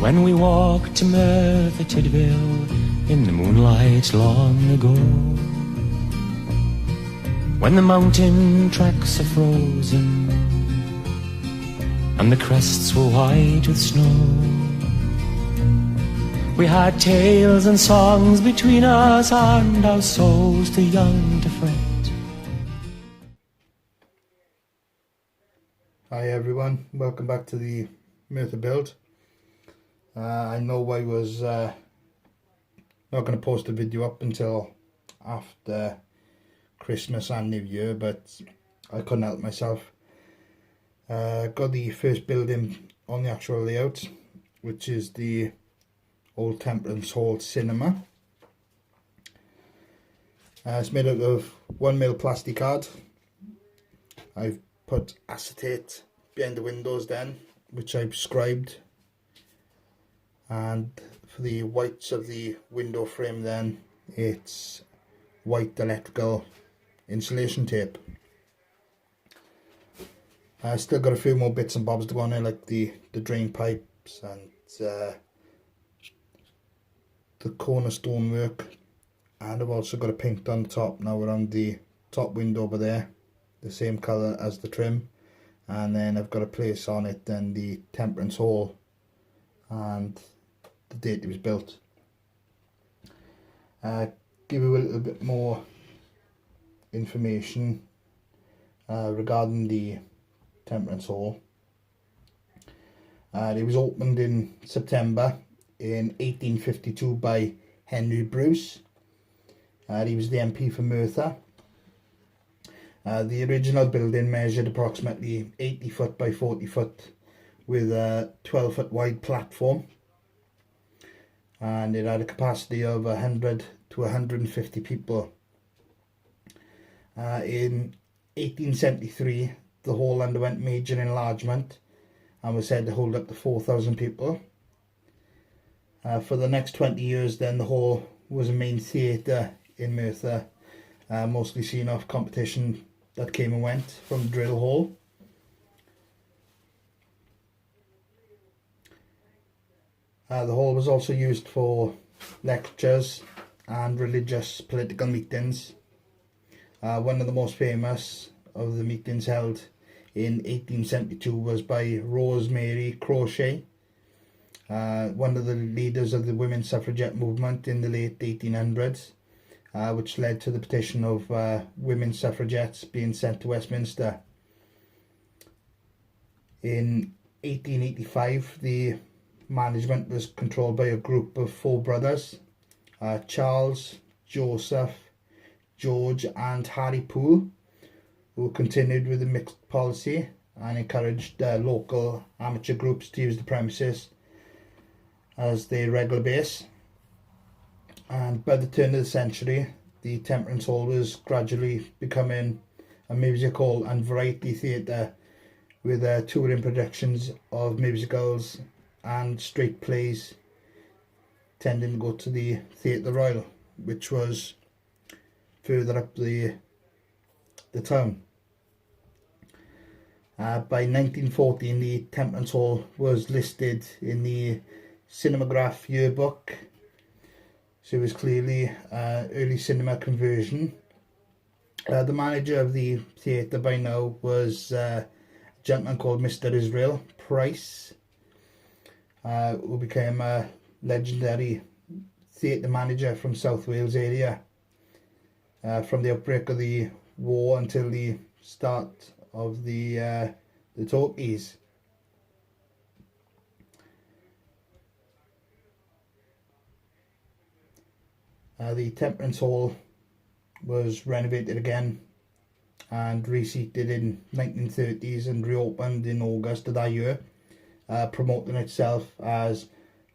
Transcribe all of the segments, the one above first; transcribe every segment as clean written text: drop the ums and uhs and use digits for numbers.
when we walked to Merthyr Tydfil in the moonlight long ago, when the mountain tracks are frozen and the crests were white with snow. We had tales and songs between us and our souls too young to fret. Hi everyone, welcome back to the Merthyr build. I know I was not going to post a video up until after Christmas and New Year, but I couldn't help myself. Got the first building on the actual layout, which is the old Temperance Hall cinema. It's made out of 1mm plastic card. I've put acetate behind the windows then, which I've scribed, and for the whites of the window frame then it's white electrical insulation tape. I still got a few more bits and bobs to go on there, like the drain pipes and the cornerstone work, and I've also got a paint on the top now around the top window over there, the same colour as the trim, and then I've got to place on it then the Temperance Hall and the date it was built. Give you a little bit more information regarding the Temperance Hall. It was opened in September in 1852 by Henry Bruce. He was the MP for Merthyr. The original building measured approximately 80 foot by 40 foot with a 12 foot wide platform, and it had a capacity of 100 to 150 people. In 1873 the hall underwent major enlargement and was said to hold up to 4,000 people. For the next 20 years then the hall was a main theatre in Merthyr, mostly seeing off competition that came and went from the drill hall. The hall was also used for lectures and religious political meetings. One of the most famous of the meetings held in 1872 was by Rosemary Crochet, one of the leaders of the women's suffragette movement in the late 1800s, which led to the petition of women suffragettes being sent to Westminster. In 1885 the management was controlled by a group of 4 brothers, Charles, Joseph, George and Harry Poole, who continued with the mixed policy and encouraged local amateur groups to use the premises as their regular base. And by the turn of the century the Temperance Hall was gradually becoming a music hall and variety theatre, with touring productions of musicals and straight plays tending to go to the Theatre Royal, which was further up the town. By 1914 the Temperance Hall was listed in the Cinematograph yearbook, so it was clearly early cinema conversion. The manager of the theatre by now was a gentleman called Mr. Israel Price, who became a legendary theatre manager from South Wales area from the outbreak of the war until the start of the talkies. The Temperance Hall was renovated again and reseated in 1930s and reopened in August of that year, promoting itself as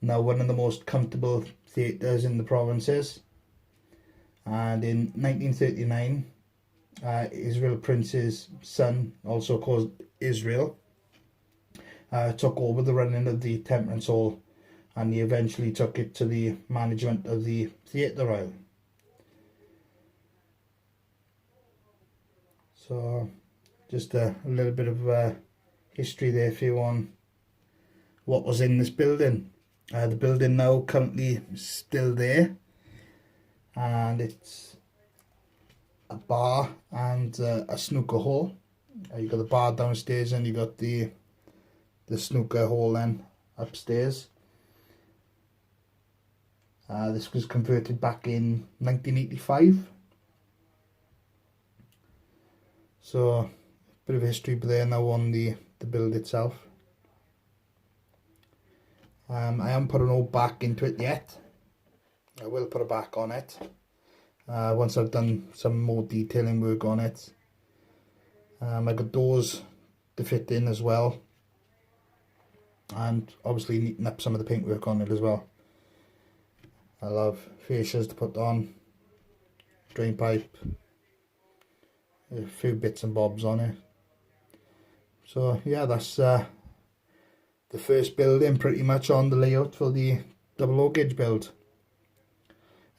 now one of the most comfortable theatres in the provinces. And in 1939 Israel Prince's son, also called Israel, took over the running of the Temperance Hall, and he eventually took it to the management of the Theatre Royal. So just a little bit of history there for you on what was in this building. The building now currently still there, and it's a bar and a snooker hall. You got the bar downstairs and you got the snooker hall then upstairs. This was converted back in 1985. So a bit of history there now on the build itself. I haven't put an old back into it yet. I will put a back on it once I've done some more detailing work on it. I got doors to fit in as well, and obviously neaten up some of the paintwork on it as well. I'll have fascias to put on, drain pipe, a few bits and bobs on it. So yeah, that's the first building pretty much on the layout for the double O gauge build.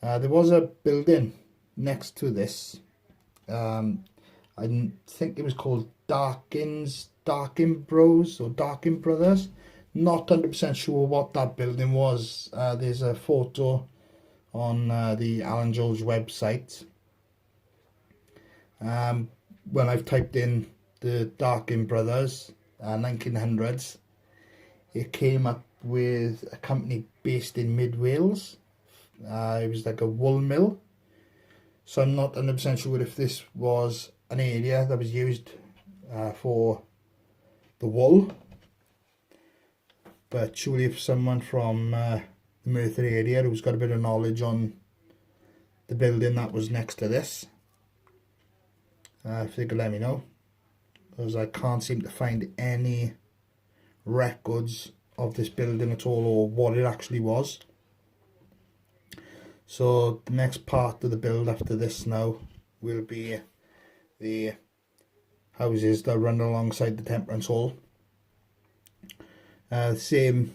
There was a building next to this. I think it was called Darkin Bros or Darkin Brothers. Not 100% sure what that building was. There's a photo on the Alan Jones website. When I've typed in the Darkin Brothers 1900s, it came up with a company based in Mid Wales. It was like a wool mill. So I'm not 100% sure if this was an area that was used for the wool, but surely if someone from the Merthyr area who's got a bit of knowledge on the building that was next to this, if they could let me know, because I can't seem to find any records of this building at all or what it actually was. So the next part of the build after this now will be the houses that run alongside the temperance hall. Same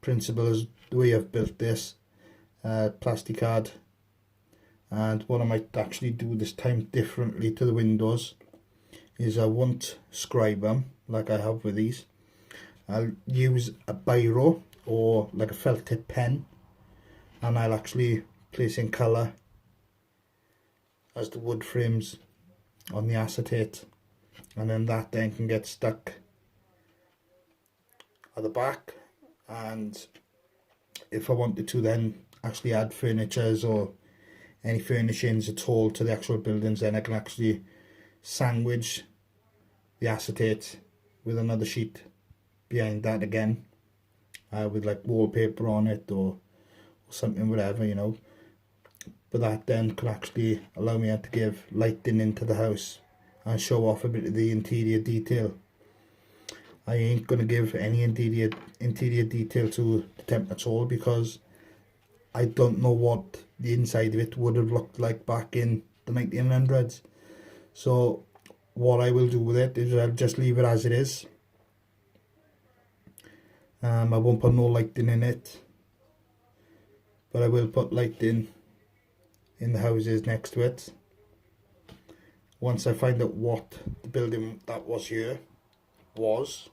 principle as the way I've built this, plasticard, and what I might actually do this time differently to the windows is I won't scribe them like I have with these. I'll use a biro or like a felt tip pen, and I'll actually place in colour as the wood frames on the acetate, and then that then can get stuck at the back. And if I wanted to then actually add furnitures or any furnishings at all to the actual buildings, then I can actually sandwich the acetate with another sheet behind that again, with like wallpaper on it or something, whatever, you know. But that then could actually allow me to give lighting into the house and show off a bit of the interior detail. I ain't going to give any interior detail to the temperance hall because I don't know what the inside of it would have looked like back in the 1900s. So what I will do with it is I'll just leave it as it is. I won't put no lighting in it, but I will put lighting in the houses next to it. Once I find out what the building that was here was,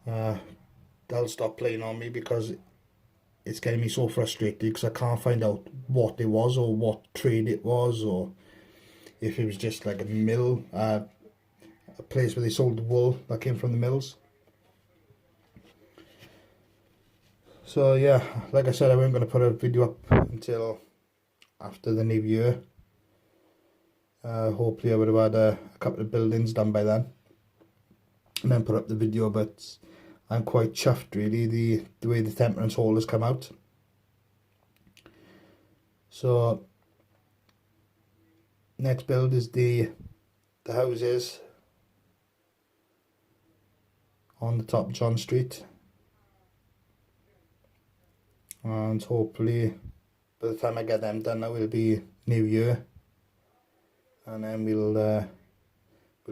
they'll stop playing on me because it's getting me so frustrated because I can't find out what it was or what trade it was, or if it was just like a mill, a place where they sold the wool that came from the mills. So yeah, like I said, I wasn't going to put a video up until after the new year. Hopefully I would have had a couple of buildings done by then and then put up the video, but I'm quite chuffed really the way the temperance hall has come out. So next build is the houses on the top of John Street, and hopefully by the time I get them done now it'll be New Year, and then we'll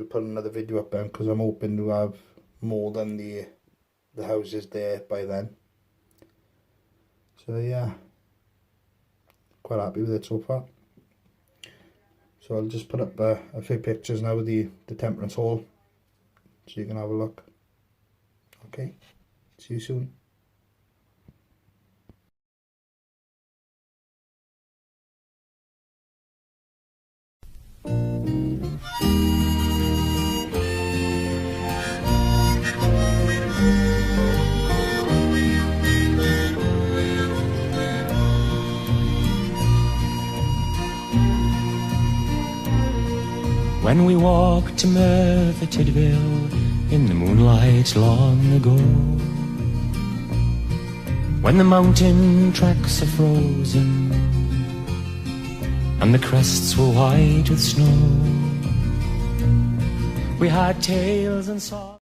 put another video up then, because I'm hoping to have more than the houses there by then. So yeah, quite happy with it so far. So I'll just put up a few pictures now with the temperance hall so you can have a look. Okay, see you soon. when we walked to Merthyr Tydfil in the moonlight long ago. When the mountain tracks are frozen and the crests were white with snow, we had tales and songs.